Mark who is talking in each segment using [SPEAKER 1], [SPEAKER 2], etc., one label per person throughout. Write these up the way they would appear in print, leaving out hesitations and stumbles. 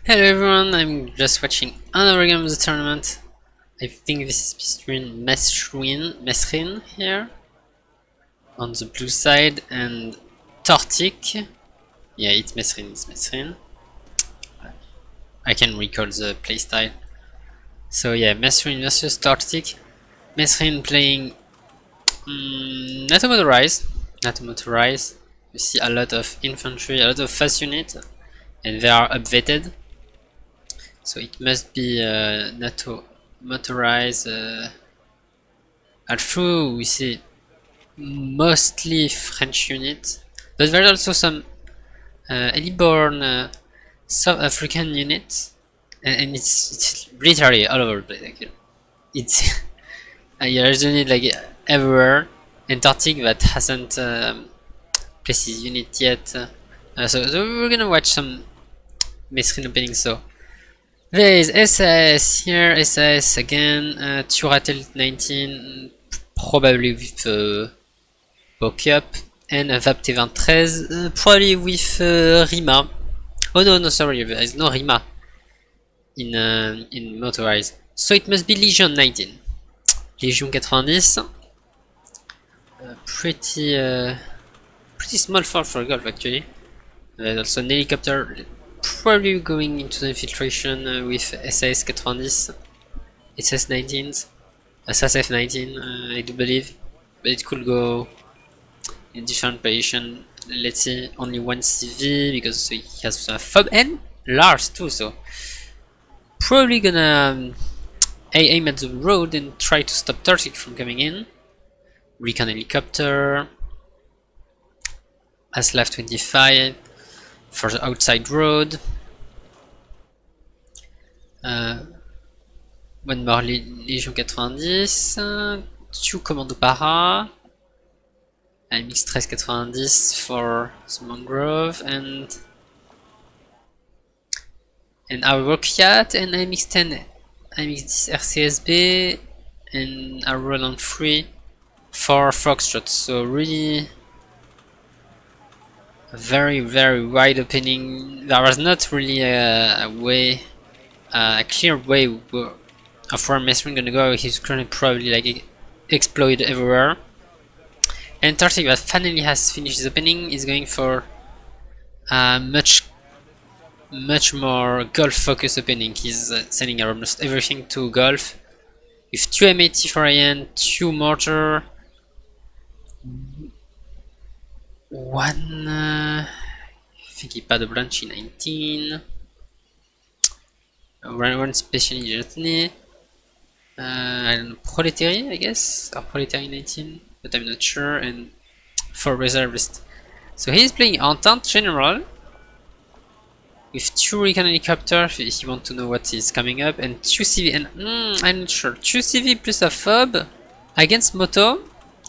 [SPEAKER 1] Hello everyone, I'm just watching another game of the tournament. I think this is between messrine here on the blue side and tortique. Yeah, it's messrine. I can record the playstyle. So yeah, messrine versus tortique. Messrine playing not to motorize. You see a lot of infantry, a lot of fast units, and they are updated. So it must be not to motorize. Although we see mostly French units, but there's also some airborne South African units, and it's literally all over the place. Like, it's there's unit like everywhere. Antarctic that hasn't placed his unit yet. So we're gonna watch some messrine opening. So there is SAS here, SAS again, Turatel 19, probably with Bockup, and VAPT-23, probably with Rima. Oh no, sorry, there is no Rima in Motorized. So it must be Legion 19. Legion 90. Pretty small force for golf actually. There's also an helicopter, probably going into the infiltration with SAS 90, SS 19, SSF 19, I do believe, but it could go in different position. Let's see, only one CV because he has a FOB and Lars too, so probably gonna aim at the road and try to stop tortique from coming in. Recon helicopter, Aslav 25 for the outside road. One more Légion 90, 2 Commando Para, AMX 1390 for the Mangrove, and our Rokiat, and AMX 10, AMX 10 RCSB, and our Roland 3 for Foxtrot. So really a very wide opening. There was not really a clear way of where messrine gonna go. He's gonna probably like exploit everywhere. And tortique that finally has finished his opening is going for much more golf focused opening. He's sending almost everything to golf with 2 M80 for AN, 2 mortar, one I think he had a Blanchy 19, one special Jetney, I don't know, Proletary I guess, or Proletary 19, but I'm not sure, and 4 reservists. So he's playing Entente General with 2 recon helicopters if you want to know what is coming up, and 2 CV, and I'm not sure, 2 CV plus a FOB against Moto.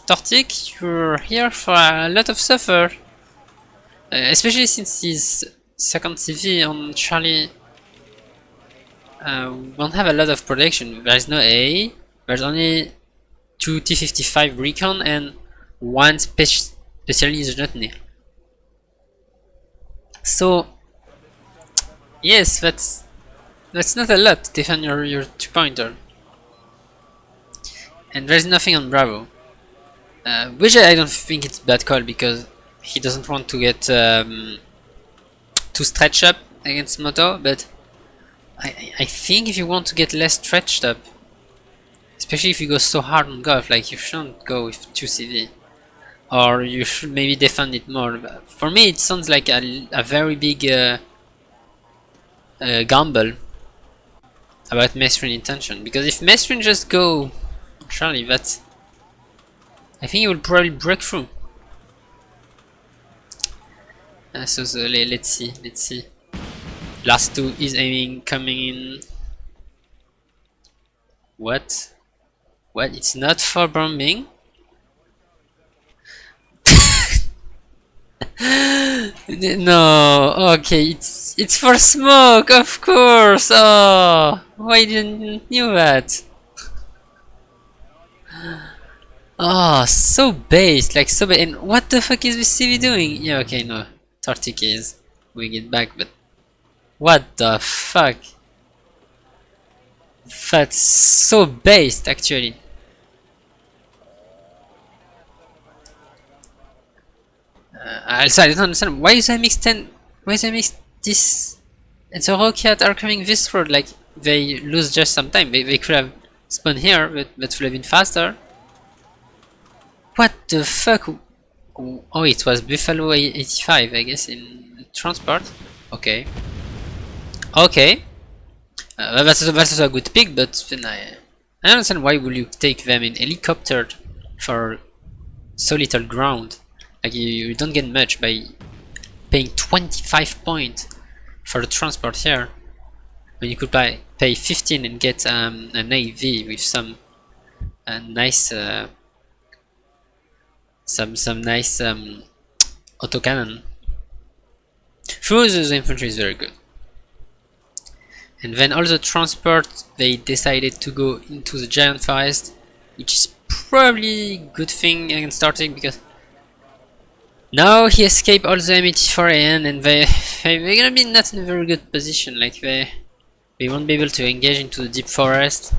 [SPEAKER 1] Tortique, you're here for a lot of suffer, especially since his second CV on Charlie won't have a lot of protection. There's no A, there's only 2 T55 recon and 1 specialist Jetney. So yes, that's not a lot to defend your 2-pointer. And there's nothing on Bravo. Which I don't think it's a bad call because he doesn't want to get to stretch up against Moto, but I think if you want to get less stretched up, especially if you go so hard on golf, like you shouldn't go with 2 CV, or you should maybe defend it more. For me it sounds like a very big gamble about messrine intention, because if messrine just go Charlie, that's, I think he will probably break through. So let's see. Last 2 is aiming, coming in. What? It's not for bombing? No, okay, it's for smoke, of course. Oh, why didn't you knew that? Oh, so based, like so bad. And what the fuck is this CV doing? Yeah, okay, no. Tortique is moving it back, but What the fuck? That's so based, actually. Also, I don't understand why is MX 10. Why is MX this? And the Rocket are coming this road. Like they lose just some time. They could have spawned here, but that would have been faster. What the fuck? Oh, it was Buffalo 85, I guess, in transport. Okay. Okay. That's also a good pick, but then I don't understand why would you take them in helicopter for so little ground. Like you don't get much by paying 25 points for the transport here, when you could pay 15 and get an AV with some nice some nice autocannon. The infantry is very good. And then all the transport, they decided to go into the giant forest, which is probably a good thing against tortique, because now he escaped all the M84AN and they're gonna be not in a very good position. Like they won't be able to engage into the deep forest.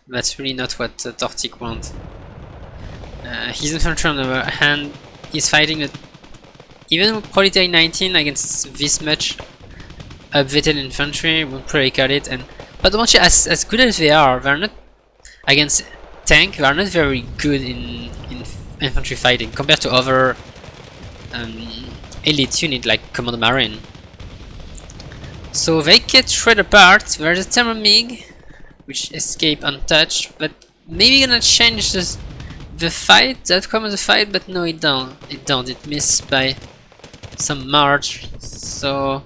[SPEAKER 1] That's really not what tortique wants. His infantry on the other hand is fighting even with quality 19 against this much updated infantry, won't probably cut it. And but once as good as they are, they're not against tank. They are not very good in infantry fighting compared to other elite unit like Commando Marine. So they get shred apart. There's a Thermomig which escape untouched, but maybe gonna change the fight, the outcome of the fight, but no, it don't. It missed by some march. So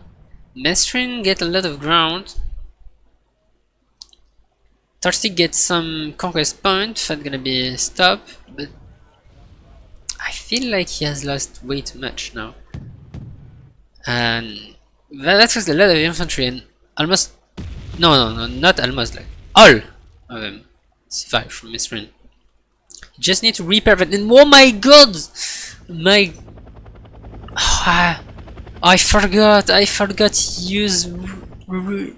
[SPEAKER 1] messrine get a lot of ground. tortique gets some conquest point. That's gonna be stop, but I feel like he has lost way too much now. And that was a lot of infantry, and almost no, not almost, like all of them survive from messrine. You just need to repair that. And oh my god, my I forgot to use the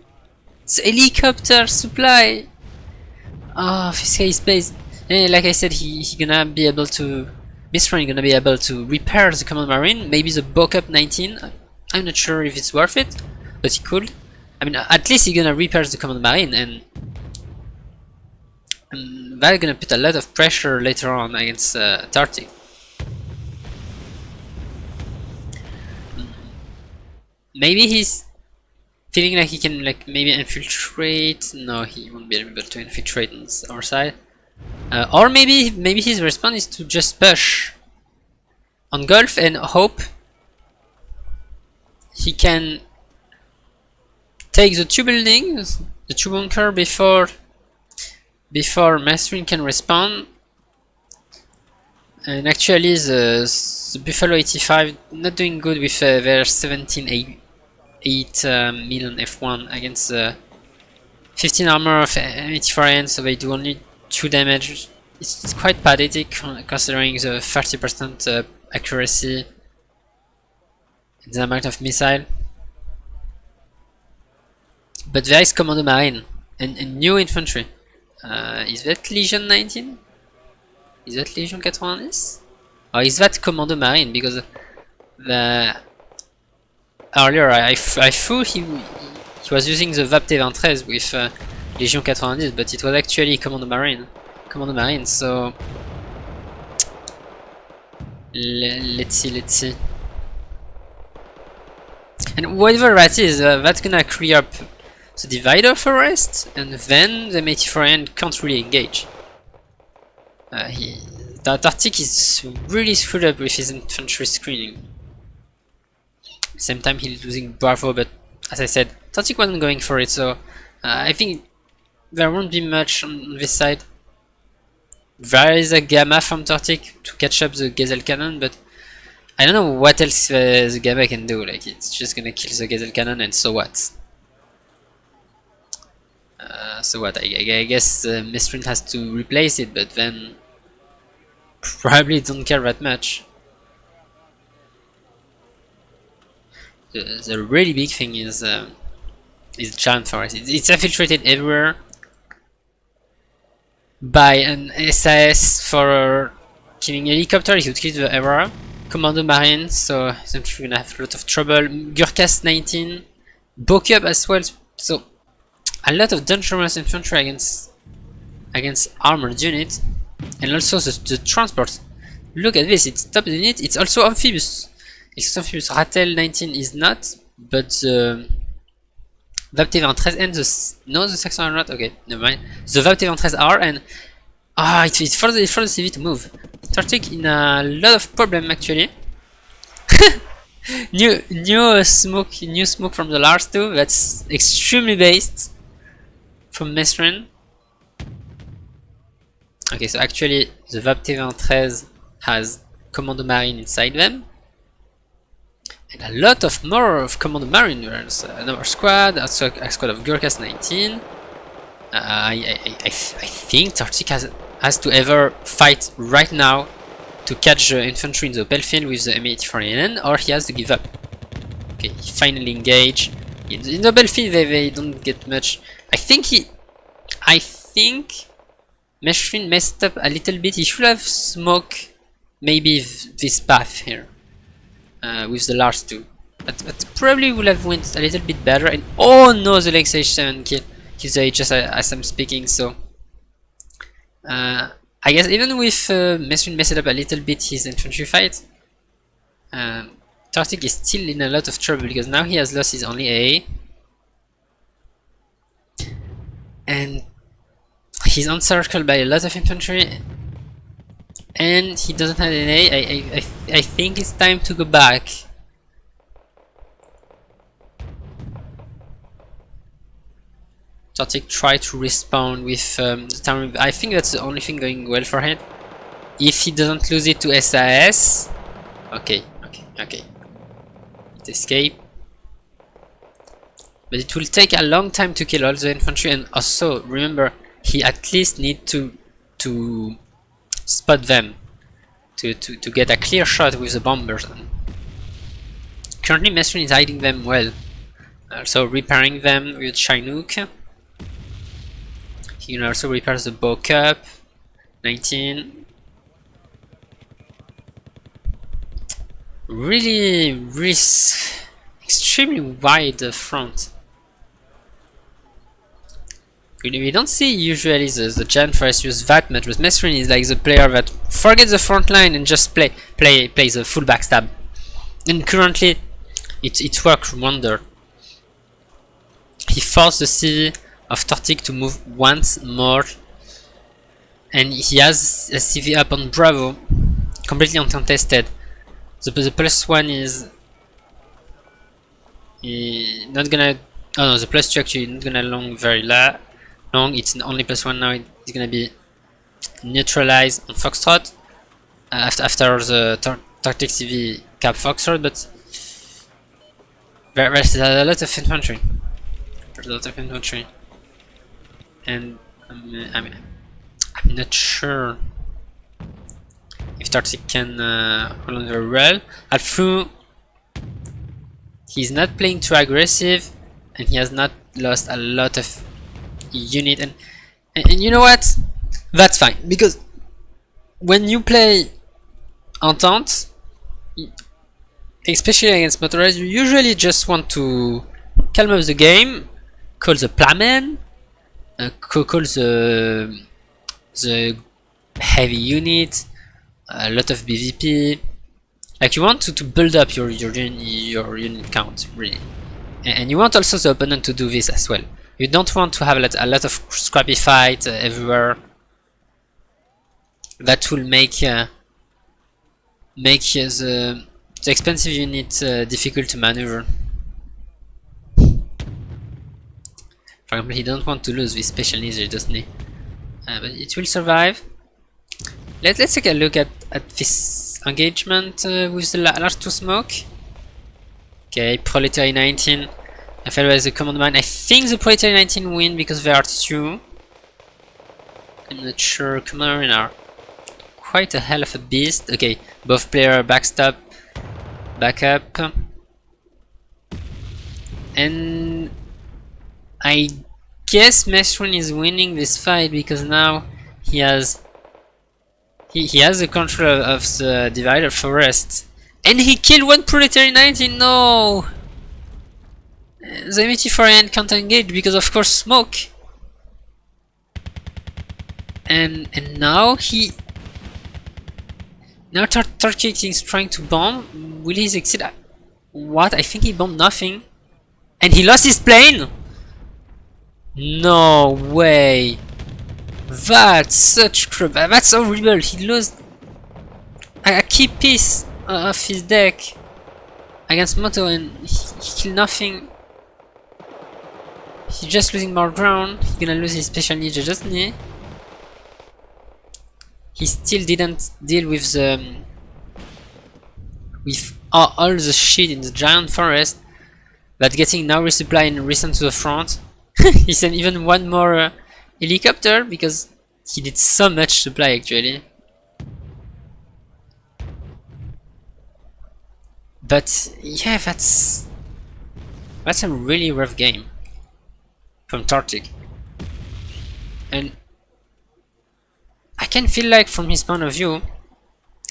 [SPEAKER 1] helicopter supply. Oh, this guy is based. And like I said, he gonna be able to. messrine gonna be able to repair the Command Marine. Maybe the Bockup 19. I'm not sure if it's worth it, but he could. I mean, at least he's gonna repair the Command Marine, and that's gonna put a lot of pressure later on against tortique. Maybe he's feeling like he can maybe infiltrate. No, he won't be able to infiltrate on our side. Or maybe his response is to just push on Gulf and hope he can take the two buildings, the two bunker before messrine can respond. And actually the Buffalo 85 not doing good with their 17.8 million F1 against 15 armor of M84N, so they do only 2 damage. It's quite pathetic considering the 30% accuracy and the amount of missile. But there is Commando Marine and new infantry. Is that Legion 19? Is that Legion 90? Or is that Commando Marine? Because earlier I thought he was using the VAP T23 with Legion 90, but it was actually Commando Marine. So let's see. And whatever that is, that's gonna clear up the divider forest, and then the M84N can't really engage. tortique is really screwed up with his infantry screening. Same time he's losing Bravo, but as I said, tortique wasn't going for it, so I think there won't be much on this side. There is a Gamma from tortique to catch up the Gazelle Cannon, but I don't know what else the Gamma can do. Like, it's just gonna kill the Gazelle Cannon, and so what? I guess messrine has to replace it, but then probably don't care that much. the really big thing is giant forest. It's infiltrated everywhere by an SAS for killing helicopter. He would kill the Aurora. Commando Marine, so essentially we're gonna have a lot of trouble. Gurkhas 19, Bokub as well, so a lot of dangerous infantry against armored units, and also the transport. Look at this, it's top unit, it's also amphibious. It's amphibious. Ratel 19 is not, but the VAP-T-13 and the Saxon are not. Okay, never mind. The VAP-T-13 are, and it's for the CV to move. Tortique in a lot of problem actually. new smoke from the Lars too. That's extremely based from messrine. Okay, so actually the VAP-T-13 has Commando Marine inside them, and a lot of more of Commando Marine. There's another squad, a squad of Gurkhas 19. I think Tortique has to ever fight right now to catch the infantry in the battlefield with the M84AN, or he has to give up. Okay, he finally engaged. In the battlefield they don't get much. I think messrine messed up a little bit. He should have smoked maybe this path here with the Lars 2. But probably would have went a little bit better. And oh no, the Lex H7 kill. He's just as I'm speaking, so I guess even with messrine messed up a little bit his infantry fight, Tortique is still in a lot of trouble because now he has lost his only A, and he's encircled by a lot of infantry, and he doesn't have an A. I think it's time to go back. Tortique try to respawn with the town. I think that's the only thing going well for him. If he doesn't lose it to SAS, okay. It escape, but it will take a long time to kill all the infantry, and also remember he at least need to spot them to get a clear shot with the bombers. Currently, messrine is hiding them well, also repairing them with Chinook. He can also repair the Bokub 19. Really extremely wide front. We don't see usually the Giant Forest use that much, but messrine is like the player that forgets the front line and just play the full backstab. And currently it works wonder. He forced the CV of Tortique to move once more, and he has a CV up on Bravo, completely uncontested. The +1 is not gonna. Oh no, the +2 actually not gonna long very long. It's only +1 now. It's gonna be neutralized on Foxtrot after the Tortique CV cap Foxtrot, but there's a lot of infantry. And I'm not sure if Tortique can hold on very well. Alfu, he's not playing too aggressive, and he has not lost a lot of unit. And you know what? That's fine, because when you play Entente, especially against motorized, you usually just want to calm up the game, call the playman, call the heavy unit, a lot of BVP. Like you want to build up your unit count really, and you want also the opponent to do this as well. You don't want to have a lot of scrappy fight everywhere. That will make the expensive unit difficult to maneuver. For example, he don't want to lose this special laser, doesn't he? But it will survive. Let's take a look at this engagement with the last 2 smoke. Okay, Proletariat 19. I fell by the command line. I think the Proletariat 19 win because there are 2. I'm not sure. Command are quite a hell of a beast. Okay, both player backstop, back up. And I guess messrine is winning this fight because now he has he has the control of the divided forest, and he killed one predatory 19. No, the MT4N can't engage because of course smoke. And now tortique is trying to bomb. Will he succeed? What? I think he bombed nothing, and he lost his plane. No way. That's such crap. That's horrible. He lost a key piece of his deck against Moto, and he killed nothing. He's just losing more ground. He's gonna lose his special ninja, doesn't he? He still didn't deal with the all the shit in the giant forest. But getting now resupply and recent to the front. He sent even one more helicopter because he did so much supply actually. But yeah, that's a really rough game from tortique. And I can feel like from his point of view,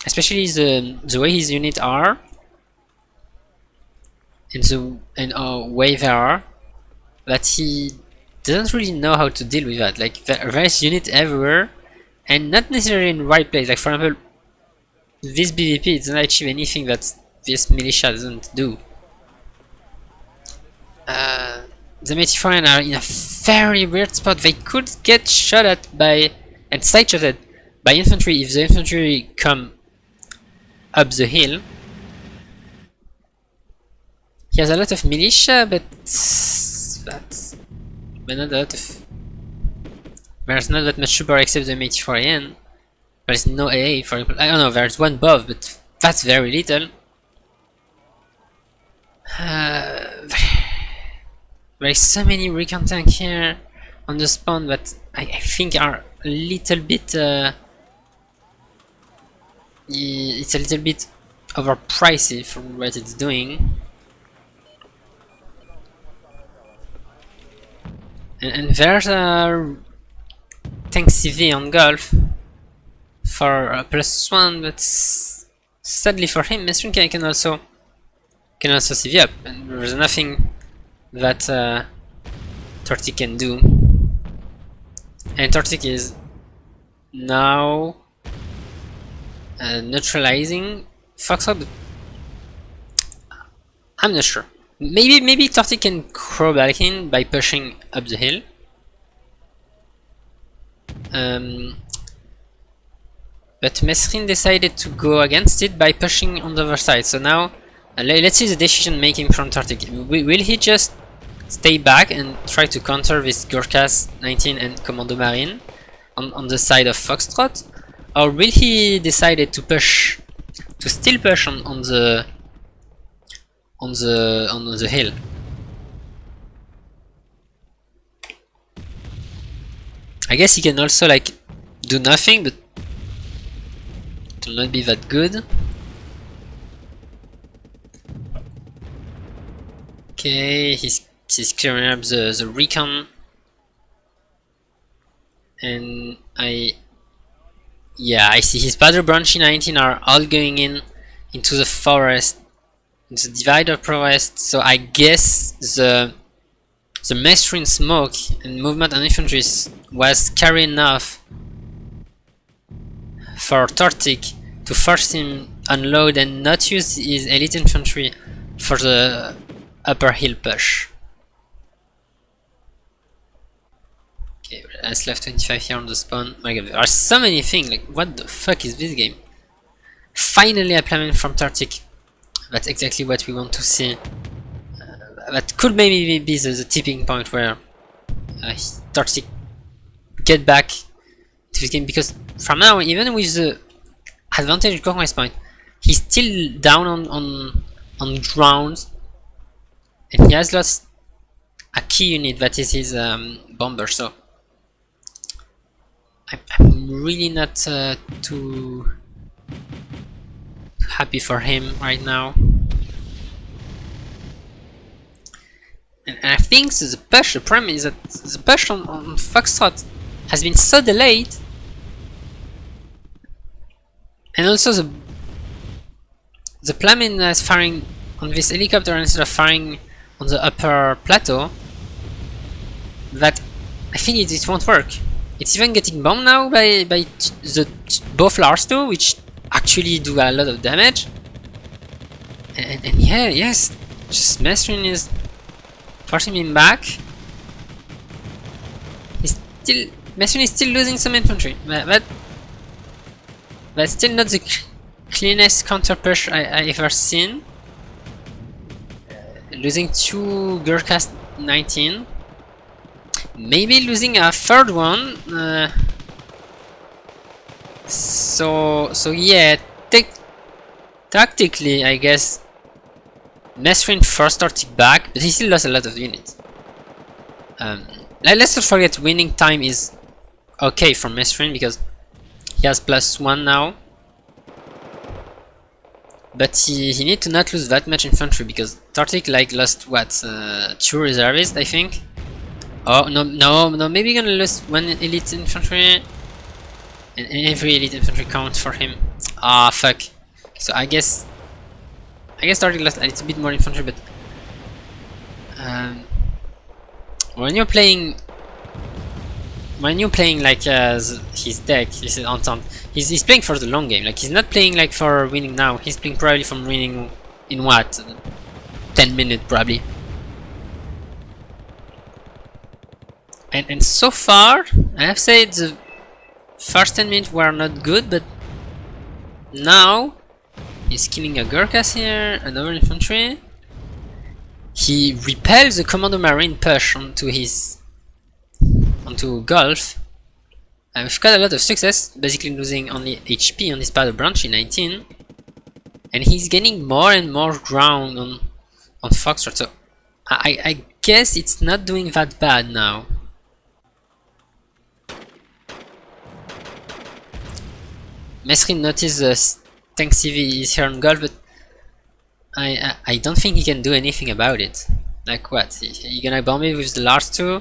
[SPEAKER 1] especially the way his units are and way they are, that he doesn't really know how to deal with that. Like various units everywhere and not necessarily in the right place. Like for example, this BVP doesn't achieve anything that this militia doesn't do. The Metiphorian are in a very weird spot. They could get shot at by and side-shotted by infantry if the infantry come up the hill. He has a lot of militia, but not a lot of. There's not that much super except the Metiphorian. There's no AA, for example. I don't know. There's one buff, but that's very little. There's so many recon tank here on the spawn that I think are a little bit it's a little bit overpriced for what it's doing. And there's a tank CV on Golf for a +1, but sadly for him, messrine can also CV up, and there's nothing that tortique can do. And tortique is now neutralizing Foxhole, but I'm not sure. Maybe tortique can crawl back in by pushing up the hill. But messrine decided to go against it by pushing on the other side. So now let's see the decision making from tortique. Will he just stay back and try to counter this Gurkhas 19 and Commando Marine on the side of Foxtrot, or will he decide to push, to still push on the hill? I guess he can also like do nothing, but it will not be that good. Okay, he's clearing up the recon, and I see his battle branch 19 are all going into the forest, into the divider forest. So I guess the messrine smoke and movement on infantry was scary enough for tortique to force him unload and not use his elite infantry for the upper hill push. Okay, let's left 25 here on the spawn. My god, there are so many things. Like, what the fuck is this game? Finally, a plan from tortique. That's exactly what we want to see. That could maybe be the tipping point where tortique get back to this game, because from now, even with the advantage compromise point, he's still down on ground, and he has lost a key unit that is his bomber. So I'm really not too happy for him right now. And I think the push, the problem is that the push on Foxtrot has been so delayed. And also the plane is firing on this helicopter instead of firing on the upper plateau, that I think it won't work. It's even getting bombed now by both Lars 2, which actually do a lot of damage. And yeah, yes, just messrine is forcing him back. Messrine is still losing some infantry, but still not the cleanest counter push I ever seen. Losing 2 Gurkhas 19. Maybe losing a third one. So yeah, tactically I guess messrine first tortique back, but he still lost a lot of units. Let's not forget winning time is okay for messrine because he has +1 now. But he need to not lose that much infantry because tortique like lost what 2 reservists I think. Oh no, maybe gonna lose 1 elite infantry, and every elite infantry counts for him. Ah fuck. So I guess tortique lost a little bit more infantry, but when you're playing like his deck, his entente, he's playing for the long game. Like he's not playing like for winning now. He's playing probably from winning in what 10 minutes probably. And so far, I have said the first 10 minutes were not good, but now he's killing a Gurkhas here, another infantry. He repels the Commando Marine push onto Gulf. We've got a lot of success, basically losing only HP on this part of branch in 19, and he's gaining more and more ground on Foxtrot. So I guess it's not doing that bad now. Messrine noticed the tank CV is here on Gulf, but I don't think he can do anything about it. Like what? He gonna bomb it with the Lars 2?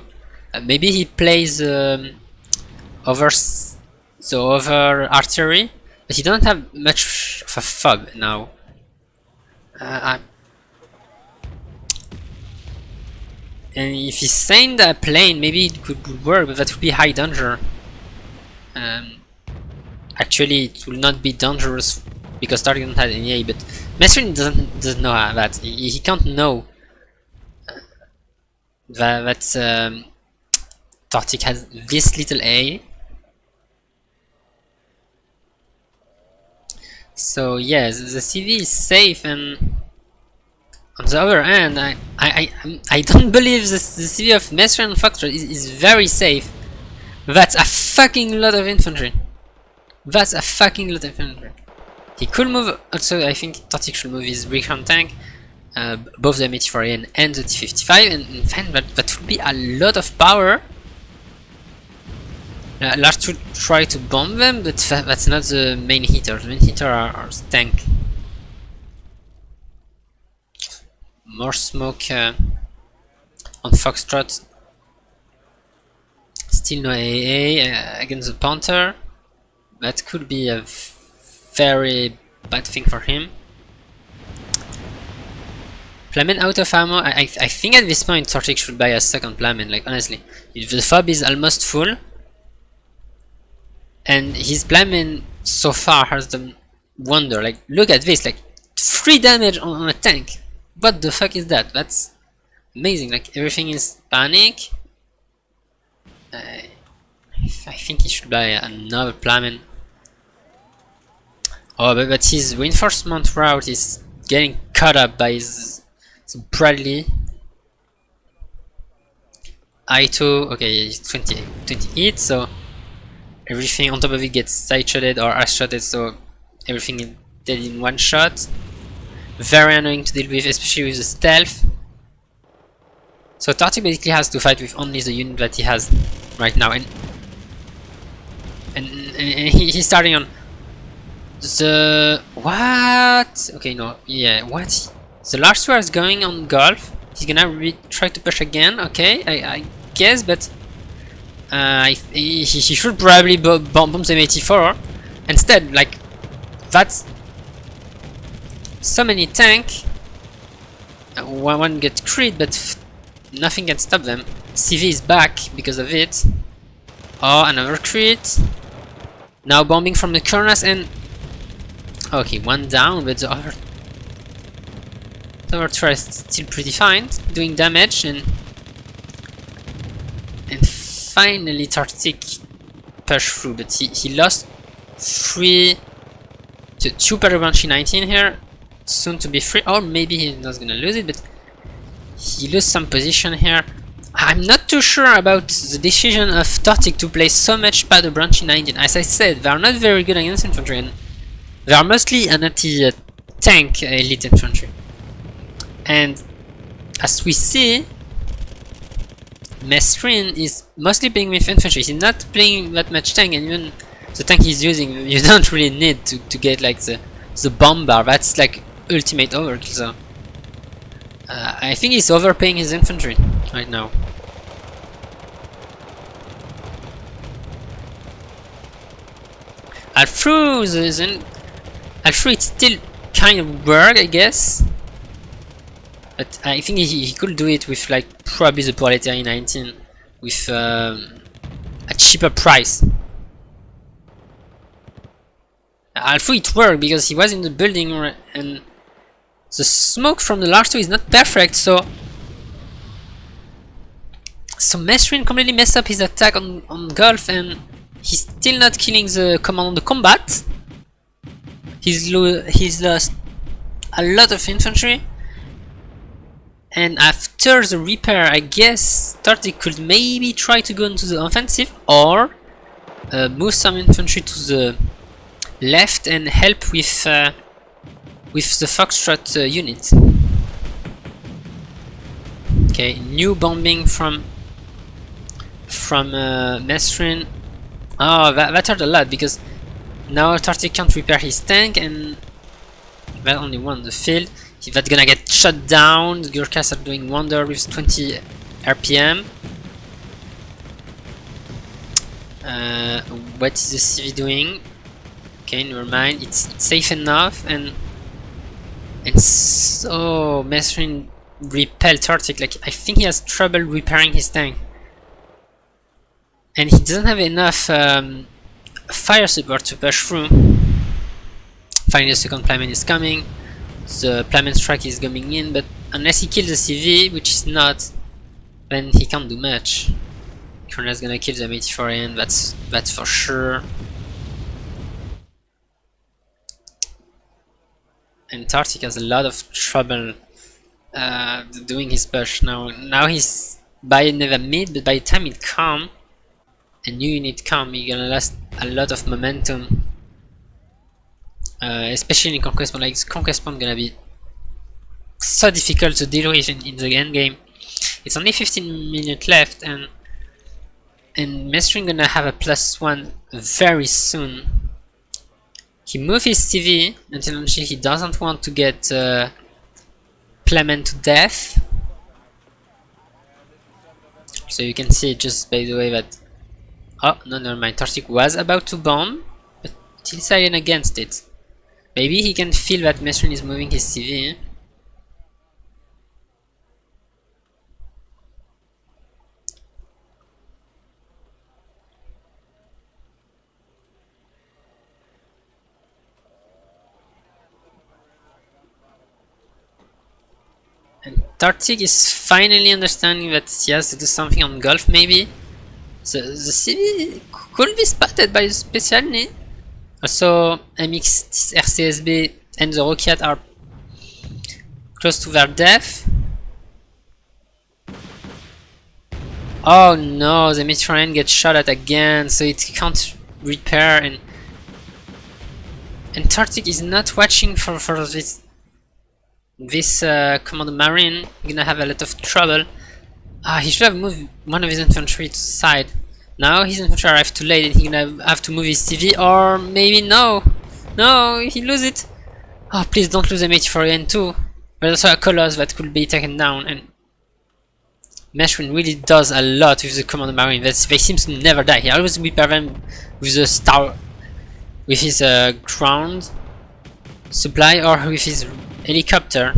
[SPEAKER 1] Maybe he plays over artillery, but he don't have much of a fob now. And if he's saying that plane, maybe it could work, but that would be high danger. Actually, it will not be dangerous because target doesn't have any A, but messrine doesn't know that. He can't know that tortique has this little A. So yeah, the CV is safe, and on the other hand, I don't believe the CV of messrine and Foxtrot is very safe. That's a fucking lot of infantry. That's a fucking lot of infantry. He could move. Also, I think tortique should move his recon tank, both the M84A and the T55, and in fact that would be a lot of power. Lars to try to bomb them, but that's not the main hitter. The main hitter are tank. More smoke on Foxtrot. Still no AA against the Panther. That could be a very bad thing for him. Plamen out of ammo. I think at this point tortique should buy a second Plamen, like honestly. If the fob is almost full, and his Plamen so far has done wonder. Like look at this, like 3 damage on a tank. What the fuck is that? That's amazing. Like everything is panic. I think he should buy another Plamen. Oh, but his reinforcement route is getting caught up by his Bradley. I2, okay, 28, so everything on top of it gets side-shotted or ass-shotted, so everything is dead in one shot. Very annoying to deal with, especially with the stealth. So tortique basically has to fight with only the unit that he has right now, and he's starting on the what? Okay, no, yeah, what? The Lars 2 is going on Gulf. He's gonna try to push again. Okay, I guess, but he should probably bomb the M84 instead. Like, that's so many tank. One get crit, but nothing can stop them. CV is back because of it. Oh, another crit. Now bombing from the corners and okay, one down, but the other try is still pretty fine, doing damage and finally tortique push through, but he lost 2 per Banshee 19 here, soon to be 3, or maybe he's not gonna lose it, but he loses some position here. I'm not too sure about the decision of tortique to play so much Powder Banshee 19. As I said, they are not very good against infantry, and they are mostly an anti-tank elite infantry. And as we see, messrine is mostly playing with infantry. He's not playing that much tank, and even the tank he's using, you don't really need to get like the bomb bar. That's like ultimate overkill. So I think he's overpaying his infantry right now. Althrough it still kind of work, I guess. But I think he could do it with like probably the Proletariat 19 with a cheaper price. Althrough it worked because he was in the building and the smoke from the large 2 is not perfect, so messrine completely messed up his attack on Gulf, and he's still not killing the command on the combat. He's lost a lot of infantry. And after the repair, I guess tortique could maybe try to go into the offensive or move some infantry to the left and help with the Foxtrot unit. Okay, new bombing from messrine. Oh, that hurt a lot because now tortique can't repair his tank, and that only won the field. That's gonna get shut down. The Gurkhas are doing wonder with 20 RPM. What is the CV doing? Okay, never mind. It's safe enough, and so messrine repel tortique. Like, I think he has trouble repairing his tank, and he doesn't have enough fire support to push through. Finally, the second plyman is coming. The plyman strike is coming in, but unless he kills the CV, which is not, then he can't do much. Colonel's gonna kill the M84N, that's for sure. And tortique has a lot of trouble doing his push now. Now he's by never mid, but by the time it comes, a new unit come, you're gonna lose a lot of momentum. Especially in conquest point, like conquest point gonna be so difficult to deal with in the end game. It's only 15 minutes left, and messrine gonna have a +1 very soon. He moved his CV until he doesn't want to get plyman to death. So you can see just by the way that, oh no, never mind, tortique was about to bomb, but he decided against it. Maybe he can feel that messrine is moving his CV. And tortique is finally understanding that he has to do something on Gulf, maybe. So the CV could be spotted by the special need. Also, MX RCSB and the Rocket are close to their death. Oh no, the messrine gets shot at again, so it can't repair, and tortique is not watching for this Commander Marine. Gonna have a lot of trouble. He should have moved one of his infantry to the side. Now his infantry arrived too late, and he's gonna have to move his CV, or maybe no, he loses it. Oh, please don't lose M84N too. There's also a Colossus that could be taken down, and messrine really does a lot with the Commander Marine. They seem to never die. He always repair them with the star, with his ground supply or with his helicopter.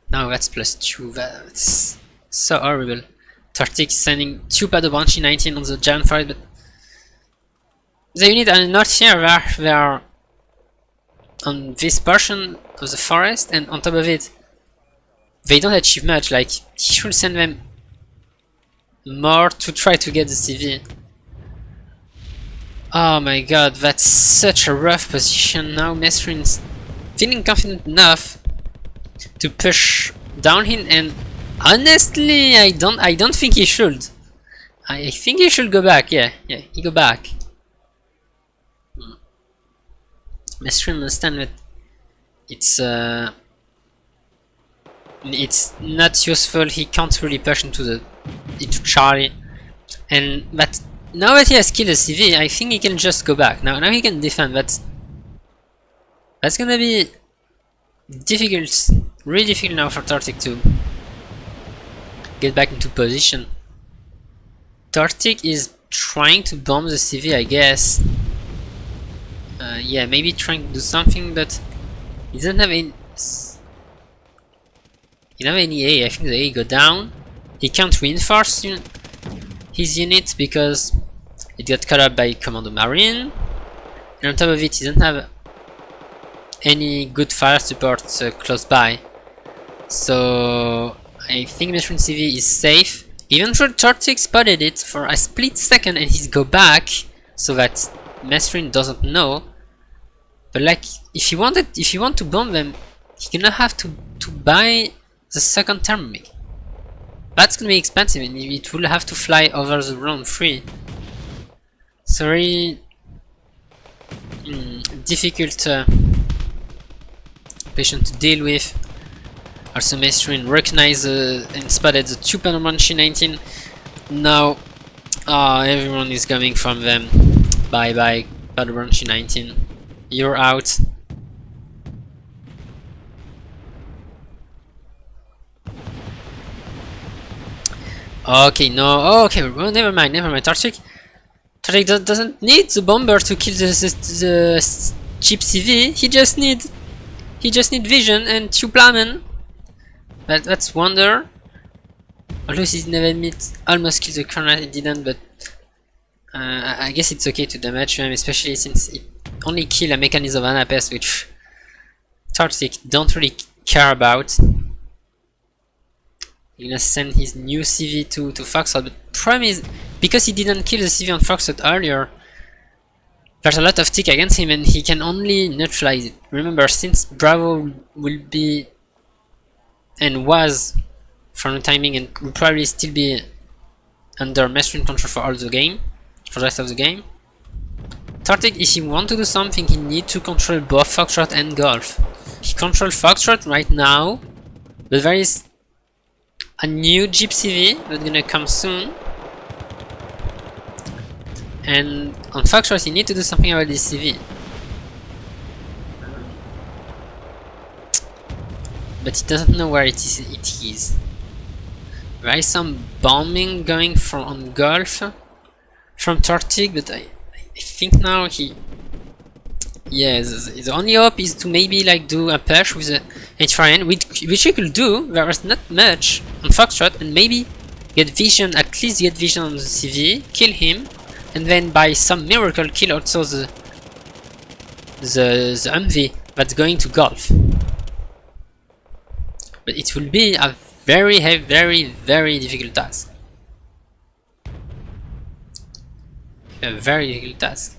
[SPEAKER 1] Now that's +2. That's so horrible. Tortique sending 2 Pado Banshee 19 on the giant fight, but the unit are not here. They are on this portion of the forest, and on top of it, they don't achieve much. Like, he should send them more to try to get the CV. Oh my god, that's such a rough position. Now messrine's feeling confident enough to push down him, and honestly, I don't think he should. I think he should go back. Yeah, he go back. Messrine understand that it's not useful. He can't really push into Charlie, and that now that he has killed a CV, I think he can just go back. Now he can defend. That's gonna be difficult, really difficult now for tortique to get back into position. Tortique is trying to bomb the CV, I guess. Yeah, maybe trying to do something, but he doesn't have any. He doesn't have any A. I think the A go down. He can't reinforce his unit because it got caught up by Commando Marine, and on top of it, he doesn't have any good fire support close by. So I think messrine CV is safe. Even though tortique spotted it for a split second and he's go back so that messrine doesn't know. But like, if you want to bomb them, you're gonna have to buy the second thermic. That's gonna be expensive, and it will have to fly over the round 3. Sorry, difficult patient to deal with. Also, messrine recognized and spotted the 2 Pado Banshee 19. Now, everyone is coming from them. Bye bye, Pado Banshee 19. You're out. Okay, no. Okay, well, never mind. Tortique doesn't need the bomber to kill the cheap CV. He just need vision and 2 plamen. That's wonder. Although he's never almost killed the colonel, he didn't. But I guess it's okay to damage him, especially since it only kill a mechanism of Anapest, which tortique don't really care about. He's gonna send his new CV to Foxtrot, but the problem is, because he didn't kill the CV on Foxtrot earlier, there's a lot of tick against him and he can only neutralize it. Remember, since Bravo will be, and was, from the timing, and will probably still be under messrine control for all the game, for the rest of the game, tortique, if he want to do something, he need to control both Foxtrot and Golf. He controls Foxtrot right now, but there is a new Jeep CV that's gonna come soon, and on Foxtrot you need to do something about this CV. But he doesn't know where it is. There is some bombing going on Golf from tortique, but I think now yeah, the only hope is to maybe like do a push with the HRN, which he could do. There is not much on Foxtrot, and maybe get vision, at least get vision on the CV, kill him, and then by some miracle kill also the MV that's going to Golf. But it will be a very difficult task. A very difficult task.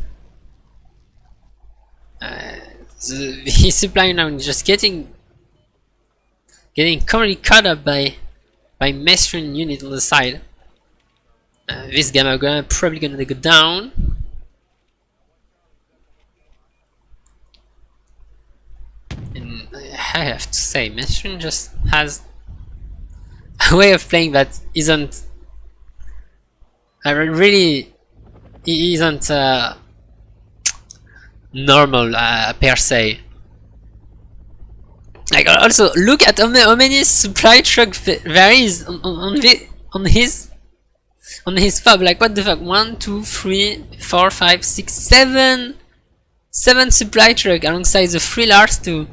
[SPEAKER 1] His supply now is just getting completely caught up by messrine unit on the side. This Gamma Gun probably gonna go down. And I have to say, messrine just has a way of playing that isn't really isn't normal per se. Like also look at how many supply truck there is on his fob. Like what the fuck? 1, 2, 3, 4, 5, 6, 7 supply truck alongside the 3 Lars 2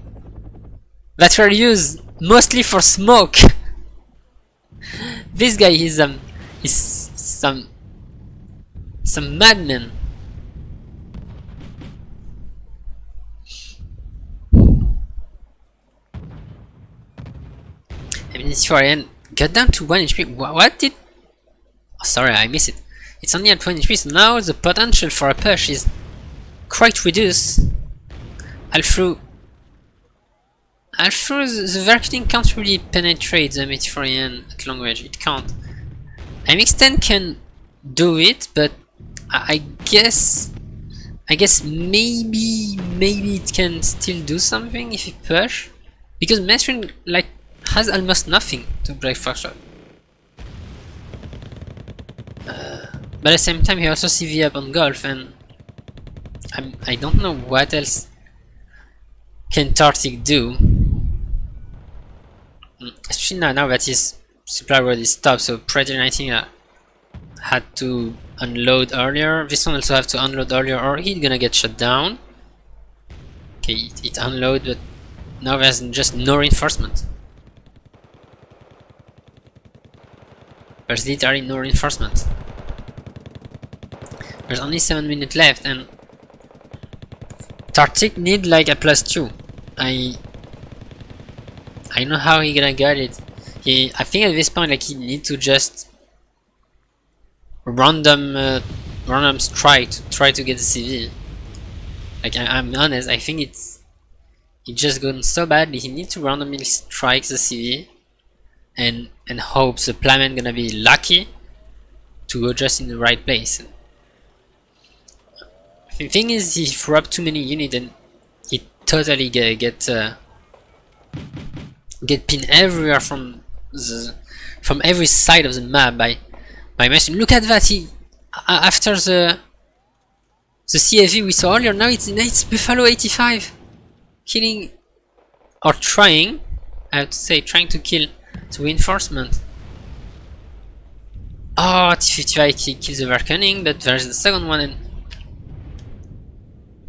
[SPEAKER 1] that were used mostly for smoke. This guy is some madman. I mean, it's 4 got down to 1 HP. What did? Oh, sorry, I missed it. It's only at 1 HP, so now the potential for a push is quite reduced. Although the Varkutin can't really penetrate the Methorian at long range. It can't. MX-10 can do it, but I guess maybe it can still do something if it push, because messrine like has almost nothing to break Foxtrot. But at the same time, he also CV up on Golf, and I don't know what else can tortique do. Especially now that his supply road is stopped, so Predator 19 had to unload earlier. This one also have to unload earlier, or he's gonna get shut down. Okay, it unload, but now there's just no reinforcement. There's literally no reinforcement. There's only 7 minutes left, and tortique need like a +2. I know how he gonna get it. I think at this point, like, he need to just random strike to try to get the CV. Like, I'm honest, I think it just gone so badly. He needs to randomly strike the CV and hope the playman gonna be lucky to go just in the right place. The thing is, he threw up too many units and he totally get pinned everywhere from every side of the map by messrine. Look at that! He after the CFV we saw earlier, now it's Buffalo 85 killing, or trying, I have to say, trying to kill the reinforcement. Oh, T55 kills the Varkunin, but there's the second one, and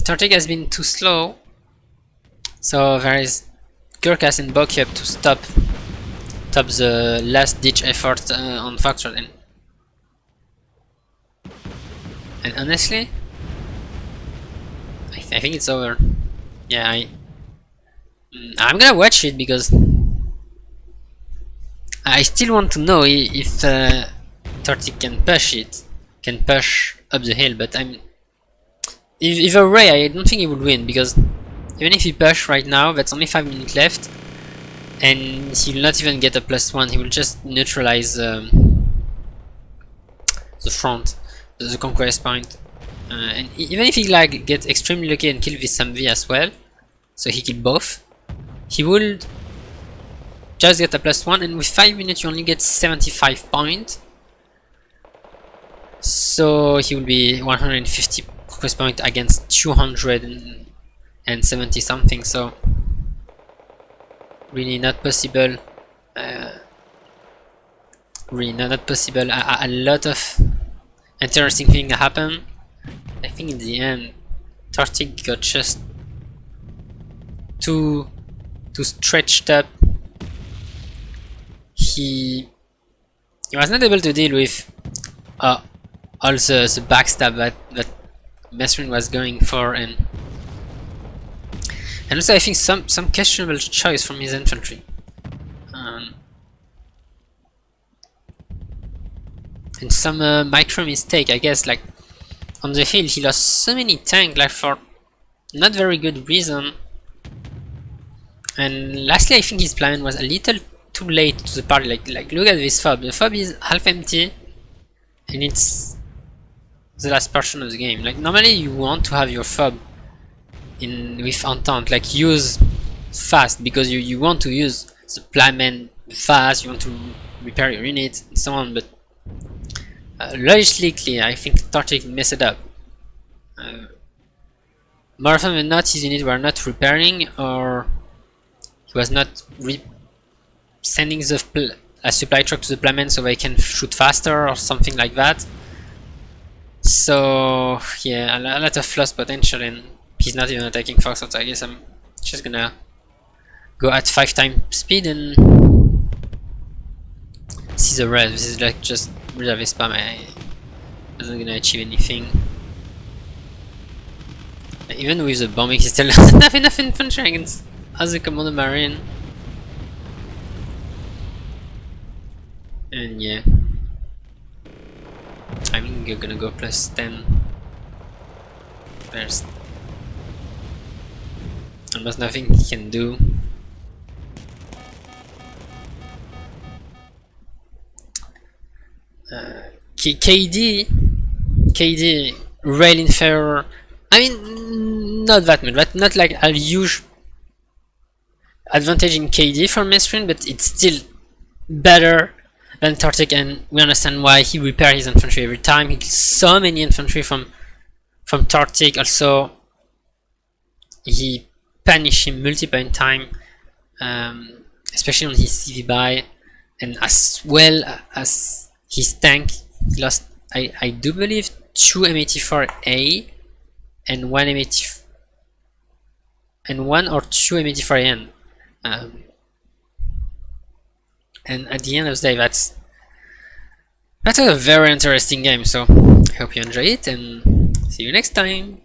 [SPEAKER 1] tortique has been too slow, so there is Gurkhas and Bokyub to stop the last ditch effort on Foxtrot, and honestly, I think it's over. Yeah, I'm gonna watch it because I still want to know if tortique can push up the hill, but either way, I don't think he would win, because even if he push right now, that's only 5 minutes left, and he will not even get a +1. He will just neutralize the front, the conquest point, and even if he like get extremely lucky and kill this MV as well, so he killed both, he will just get a +1, and with 5 minutes you only get 75 points, so he will be 150 conquest point against 270 something, so really not possible. Really not possible. A lot of interesting things happen. I think in the end tortique got just too stretched up. He was not able to deal with all the backstab that messrine was going for, and also I think some questionable choice from his infantry. And some micro mistake, I guess. Like on the hill he lost so many tanks, like for not very good reason. And lastly, I think his plan was a little too late to the party. Like look at this fob. The fob is half empty, and it's the last portion of the game. Like normally you want to have your fob with Entente, like use fast, because you want to use the playman fast, you want to repair your unit and so on, but logically I think tortique messed it up. More often than not his units were not repairing, or he was not sending a supply truck to the Plament so they can shoot faster or something like that. So yeah, a lot of lost potential, and he's not even attacking Fox, so I guess I'm just gonna go at 5 times speed and see the rest. This is like just reserve spam. I wasn't gonna achieve anything. Even with the bombing, he still doesn't have enough infantry against as a commander marine. And yeah, I mean you're gonna go plus 10. There's almost nothing he can do. KD, rail inferior. I mean, not that much, but not like a huge advantage in KD for messrine, but it's still better than tortique, and we understand why he repairs his infantry every time. He kills so many infantry from tortique. Also, he punished him multiple times, especially on his CV buy, and as well as his tank. He lost, I do believe, 2 M84A and 1 M84 and 1 or 2 M84N. And at the end of the day, that's a very interesting game. So I hope you enjoy it, and see you next time.